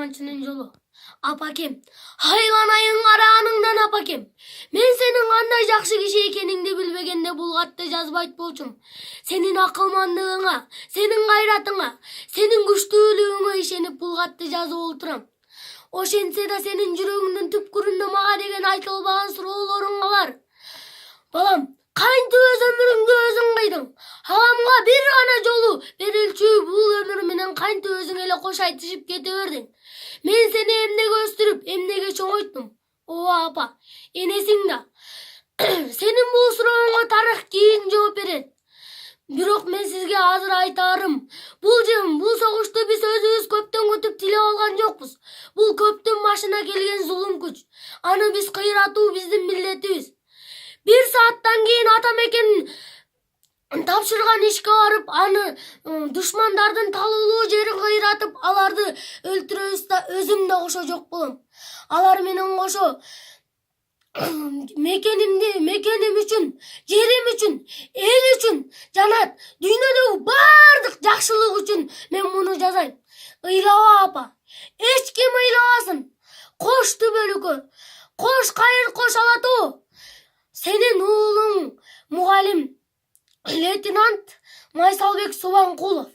Kaymançının yolu. Apakem, haylanayın arağınыңdan apakem. Men senin qanday жақсы kişi ekeningdi bilbegende bul katты жазбайт болчум. Senin akılmandığına, senin gayratına, senin güçlülüğüne işenip bul katты жазып olturam. Oşense de senin жүрөгүңдүн түпкүрүндө мага деген айтылбаган суроолоруң бар. Balam, кантип өз өмүрүңдү өзүң кыйдың? Халамга бир гана жолу берилчү бул өмүр менен кантип өзүң эле кош айтышып кете бердиң? Мен сени эмнеге өстүрүп, эмнеге чоңойттум? Ооба апа, энесиң да. Сенин бул сурооңо тарых кийин жооп берет. Бирок мен сизге азыр айтарым. Бул согушту биз өзүбүз көптөн күтүп тилеп алган жокпуз. Бул көптүн башына келген зулум күч. Аны биз кыйратуу биздин милдетибиз. 1 сааттан кийин атамекен тапшырган ишке барып, аны душмандардын талуулуу жерин кыйратып, аларды өлтүрөбүз да өзүм да кошо жок болом. Алар менен кошо мекеним үчүн, жерим үчүн, эл үчүн жана дүйнөдөгү бардык жакшылык үчүн мен муну жазайм. Ыйлаба апа, эч ким ыйлабасын. Кош түбөлүккө, кош кайыр, кош ала тоо. Senin уулуң мугалим лейтенант Майсалбек Субанкулов.